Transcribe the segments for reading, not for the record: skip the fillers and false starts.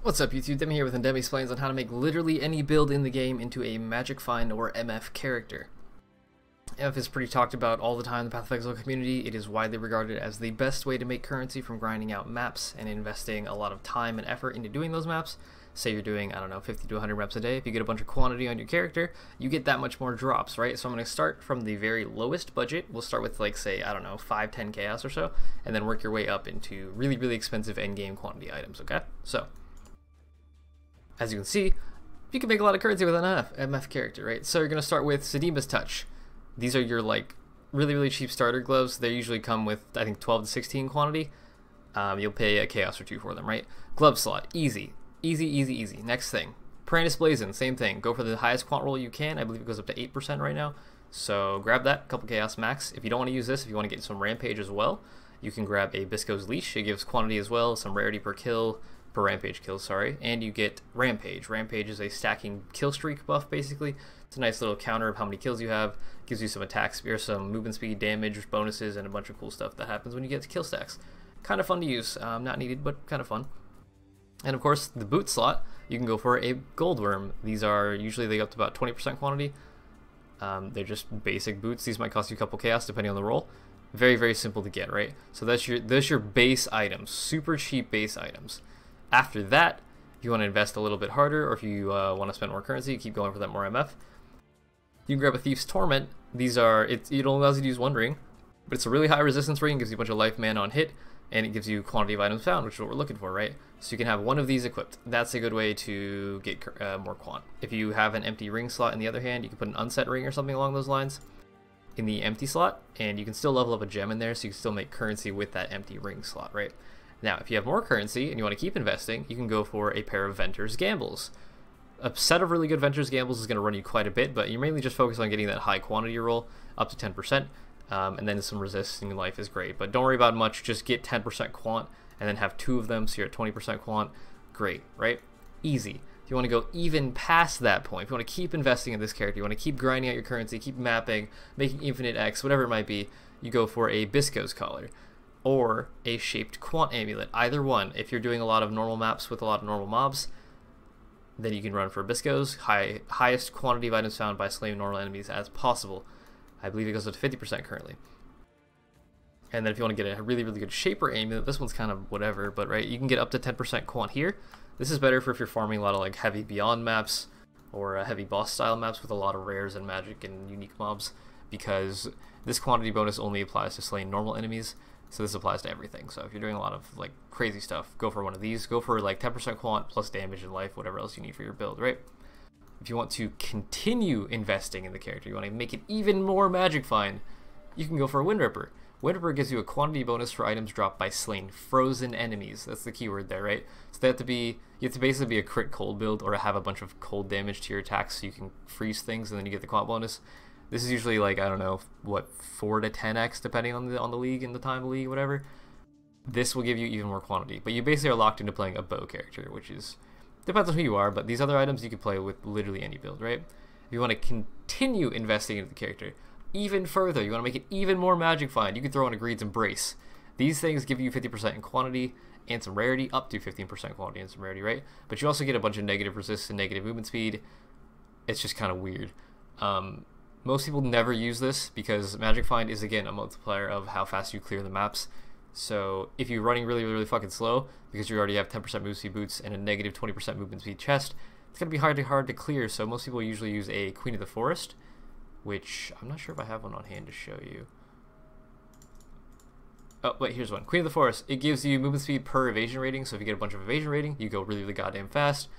What's up YouTube, Demi here with Demi Splains on how to make literally any build in the game into a Magic Find or MF character. MF is pretty talked about all the time in the Path of Exile community. It is widely regarded as the best way to make currency from grinding out maps and investing a lot of time and effort into doing those maps. Say you're doing, I don't know, 50 to 100 reps a day. If you get a bunch of quantity on your character, you get that much more drops, right? So I'm going to start from the very lowest budget. We'll start with like, say, I don't know, 5, 10 chaos or so, and then work your way up into really, really expensive endgame quantity items, okay? So as you can see, you can make a lot of currency with an MF character, right? So you're going to start with Sedima's Touch. These are your like really, really cheap starter gloves. They usually come with, I think, 12 to 16 quantity. You'll pay a chaos or 2 for them, right? Glove slot, easy. Easy, easy, easy. Next thing, Demi Splains, same thing. Go for the highest quant roll you can. I believe it goes up to 8% right now. So grab that, couple chaos max. If you don't want to use this, if you want to get some rampage as well, you can grab a Bisco's Leash. It gives quantity as well, some rarity per kill, per rampage kill, sorry, and you get Rampage. Rampage is a stacking kill streak buff, basically. It's a nice little counter of how many kills you have. Gives you some attack speed, some movement speed, damage, bonuses, and a bunch of cool stuff that happens when you get to kill stacks. Kind of fun to use. Not needed, but kind of fun. And of course, the boot slot, you can go for a Gold Worm. These are usually, they go up to about 20% quantity. They're just basic boots. These might cost you a couple chaos depending on the roll. Very, very simple to get, right? So that's your base items, super cheap base items. After that, if you want to invest a little bit harder, or if you want to spend more currency, keep going for that more MF, you can grab a Thief's Torment. These are, it only allows you to use 1 ring, but it's a really high resistance ring, gives you a bunch of life mana on hit, and it gives you quantity of items found, which is what we're looking for, right? So you can have 1 of these equipped. That's a good way to get more quant. If you have an empty ring slot in the other hand, you can put an unset ring or something along those lines in the empty slot, and you can still level up a gem in there, so you can still make currency with that empty ring slot, right? Now, if you have more currency and you want to keep investing, you can go for a pair of Venter's Gambles. A set of really good Venter's Gambles is going to run you quite a bit, but you're mainly just focused on getting that high quantity roll up to 10%, and then some resisting life is great. But don't worry about much, just get 10% quant, and then have 2 of them, so you're at 20% quant. Great, right? Easy. If you want to go even past that point, if you want to keep investing in this character, you want to keep grinding out your currency, keep mapping, making infinite X, whatever it might be, you go for a Bisco's Collar or a shaped quant amulet. Either one. If you're doing a lot of normal maps with a lot of normal mobs, then you can run for Bisco's, highest quantity of items found by slaying normal enemies as possible. I believe it goes up to 50% currently. And then if you want to get a really, really good shaper amulet, this one's kind of whatever, but right, you can get up to 10% quant here. This is better for if you're farming a lot of like heavy beyond maps or heavy boss style maps with a lot of rares and magic and unique mobs, because this quantity bonus only applies to slaying normal enemies. So this applies to everything. So if you're doing a lot of like crazy stuff, go for one of these. Go for like 10% quant plus damage and life, whatever else you need for your build, right? If you want to continue investing in the character, you want to make it even more Magic Find, you can go for a Wind Ripper. Wind Ripper gives you a quantity bonus for items dropped by slaying frozen enemies. That's the keyword there, right? So they have to be, you have to basically be a crit cold build or have a bunch of cold damage to your attacks so you can freeze things and then you get the quant bonus. This is usually like, I don't know, what, 4 to 10x depending on the league and the time of the league, whatever. This will give you even more quantity, but you basically are locked into playing a bow character, which is, depends on who you are, but these other items you can play with literally any build, right? If you want to continue investing into the character even further, you want to make it even more Magic Find, you can throw in a Greed's Embrace. These things give you 50% in quantity and some rarity, up to 15% quantity and some rarity, right? But you also get a bunch of negative resist and negative movement speed. It's just kind of weird. Most people never use this because Magic Find is, again, a multiplier of how fast you clear the maps. So if you're running really, really fucking slow because you already have 10% movement speed boots and a negative 20% movement speed chest, it's going to be hard to clear. So most people usually use a Queen of the Forest, which I'm not sure if I have one on hand to show you. Oh, wait, here's one. Queen of the Forest. It gives you movement speed per evasion rating. So if you get a bunch of evasion rating, you go really, really goddamn fast.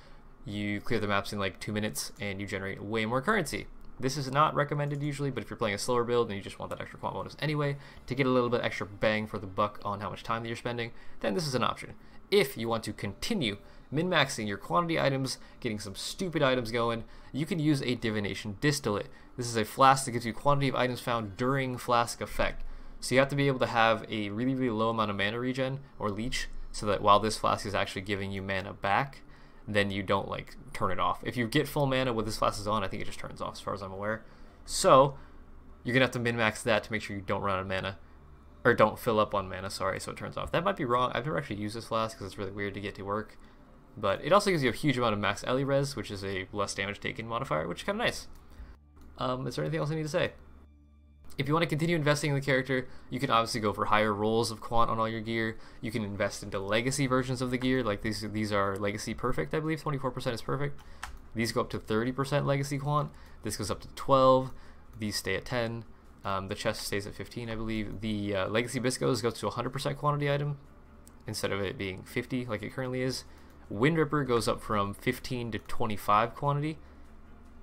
You clear the maps in like 2 minutes and you generate way more currency. This is not recommended usually, but if you're playing a slower build and you just want that extra quant bonus anyway, to get a little bit extra bang for the buck on how much time that you're spending, then this is an option. If you want to continue min-maxing your quantity items, getting some stupid items going, you can use a Divination Distillate. This is a flask that gives you quantity of items found during flask effect. So you have to be able to have a really, really low amount of mana regen or leech, so that while this flask is actually giving you mana back, then you don't like turn it off. If you get full mana with this flask is on, I think it just turns off as far as I'm aware. So you're gonna have to min-max that to make sure you don't run out of mana, or don't fill up on mana, sorry, so it turns off. That might be wrong. I've never actually used this flask because it's really weird to get to work. But it also gives you a huge amount of max Ellie res, which is a less damage taken modifier, which is kind of nice. Is there anything else I need to say? If you want to continue investing in the character, you can obviously go for higher rolls of quant on all your gear. You can invest into legacy versions of the gear, like these are legacy perfect, I believe. 24% is perfect. These go up to 30% legacy quant. This goes up to 12. These stay at 10. The chest stays at 15, I believe. The legacy biscos goes to 100% quantity item instead of it being 50 like it currently is. Wind Ripper goes up from 15 to 25 quantity,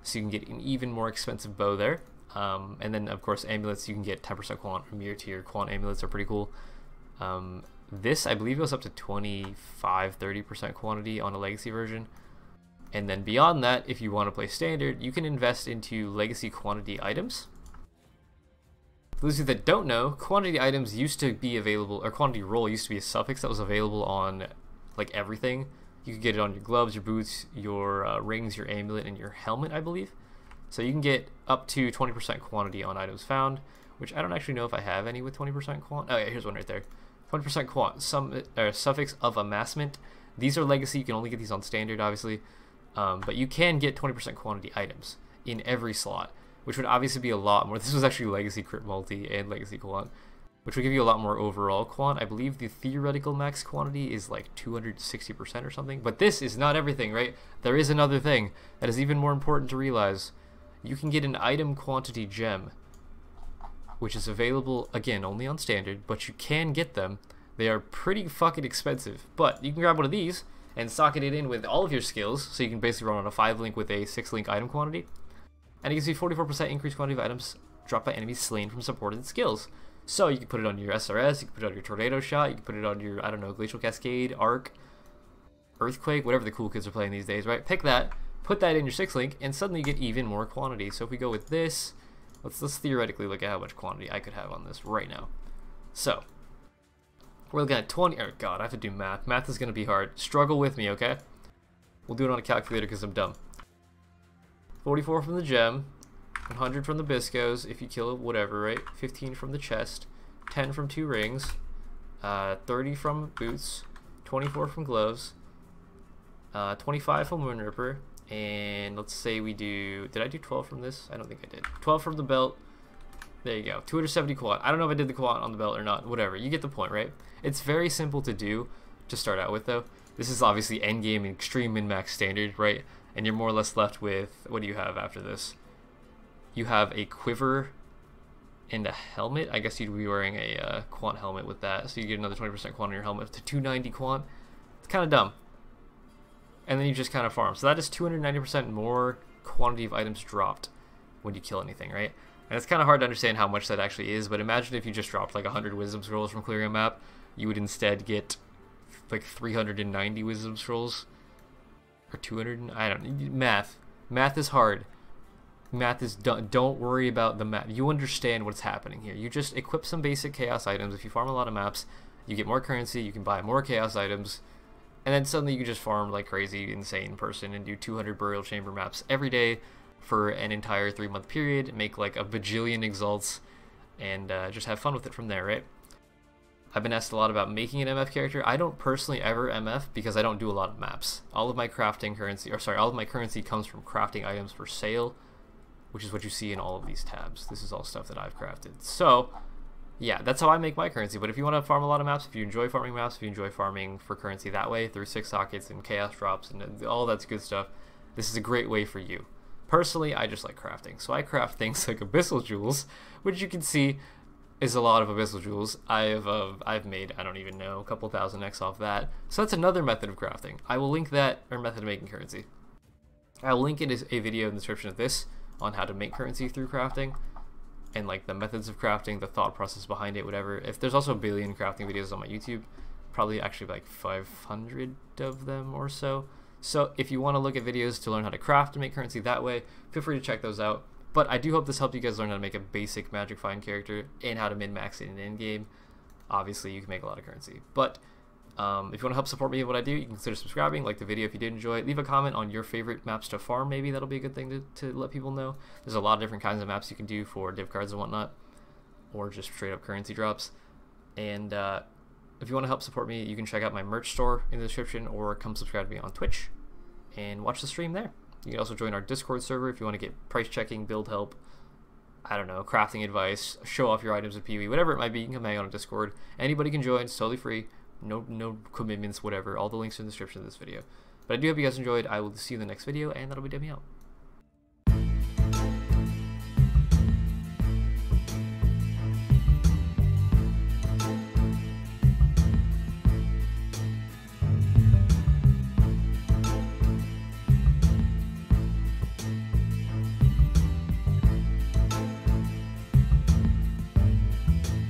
so you can get an even more expensive bow there. And then, of course, amulets, you can get 10% quant from year to year. Quant amulets are pretty cool. This, I believe, goes up to 25-30% quantity on a legacy version. And then beyond that, if you want to play standard, you can invest into legacy quantity items. For those of you that don't know, quantity items used to be available, or quantity roll used to be a suffix that was available on like everything. You could get it on your gloves, your boots, your rings, your amulet, and your helmet, I believe. So you can get up to 20% quantity on items found, which I don't actually know if I have any with 20% quant. Oh yeah, here's one right there. 20% quant, suffix of amassment. These are legacy, you can only get these on standard, obviously. But you can get 20% quantity items in every slot, which would obviously be a lot more. This was actually legacy crit multi and legacy quant, which would give you a lot more overall quant. I believe the theoretical max quantity is like 260% or something. But this is not everything, right? There is another thing that is even more important to realize. You can get an item quantity gem, which is available, again, only on standard, but you can get them. They are pretty fucking expensive, but you can grab one of these and socket it in with all of your skills, so you can basically run on a 5-link with a 6-link item quantity. And it gives you 44% increased quantity of items dropped by enemies slain from supported skills. So you can put it on your SRS, you can put it on your Tornado Shot, you can put it on your, I don't know, Glacial Cascade, Arc, Earthquake, whatever the cool kids are playing these days, right? Pick that, put that in your 6-link, and suddenly you get even more quantity. So if we go with this, let's theoretically look at how much quantity I could have on this right now. So we're looking at 20, oh god, I have to do math. Math is going to be hard. Struggle with me, okay? We'll do it on a calculator because I'm dumb. 44 from the gem, 100 from the biscos, if you kill it, whatever, right? 15 from the chest, 10 from 2 rings, 30 from boots, 24 from gloves, 25 from Wind Ripper, and let's say we do, did I do 12 from this? I don't think I did. 12 from the belt. There you go, 270 quant. I don't know if I did the quant on the belt or not, whatever. You get the point, right? It's very simple to do to start out with, though. This is obviously endgame and extreme min-max standard, right? And you're more or less left with, what do you have after this? You have a quiver and a helmet. I guess you'd be wearing a quant helmet with that, so you get another 20% quant on your helmet to 290 quant. It's kind of dumb. And then you just kind of farm. So that is 290% more quantity of items dropped when you kill anything, right? And it's kind of hard to understand how much that actually is, but imagine if you just dropped like 100 wisdom scrolls from clearing a map, you would instead get like 390 wisdom scrolls. Or 200, I don't know. Math is hard. Math is done. Don't worry about the math. You understand what's happening here. You just equip some basic chaos items. If you farm a lot of maps, you get more currency, you can buy more chaos items, and then suddenly you can just farm like crazy, insane person and do 200 burial chamber maps every day for an entire 3-month period, make like a bajillion exalts, and just have fun with it from there, right? I've been asked a lot about making an MF character. I don't personally ever MF because I don't do a lot of maps. All of my crafting currency, or sorry, all of my currency comes from crafting items for sale, which is what you see in all of these tabs. This is all stuff that I've crafted. So yeah, that's how I make my currency. But if you want to farm a lot of maps, if you enjoy farming maps, if you enjoy farming for currency that way through 6 sockets and chaos drops and all that's good stuff, this is a great way for you. Personally, I just like crafting. So I craft things like abyssal jewels, which you can see is a lot of abyssal jewels. I've made, I don't even know, a couple thousand X off that. So that's another method of crafting. I will link that, or method of making currency. I'll link it as a video in the description of this on how to make currency through crafting, and like the methods of crafting, the thought process behind it, whatever. If there's also a billion crafting videos on my YouTube, probably actually like 500 of them or so. So if you want to look at videos to learn how to craft and make currency that way, feel free to check those out. But I do hope this helped you guys learn how to make a basic Magic Find character and how to min-max it in endgame. Obviously, you can make a lot of currency. But if you want to help support me in what I do, you can consider subscribing, like the video if you did enjoy it. Leave a comment on your favorite maps to farm, maybe. That'll be a good thing to let people know. There's a lot of different kinds of maps you can do for div cards and whatnot, or just straight up currency drops. And if you want to help support me, you can check out my merch store in the description, or come subscribe to me on Twitch and watch the stream there. You can also join our Discord server if you want to get price checking, build help, I don't know, crafting advice, show off your items with PvE, whatever it might be. You can come hang out on Discord. Anybody can join. It's totally free. No commitments, whatever. All the links are in the description of this video. But I do hope you guys enjoyed. I will see you in the next video, and that'll be Demi out.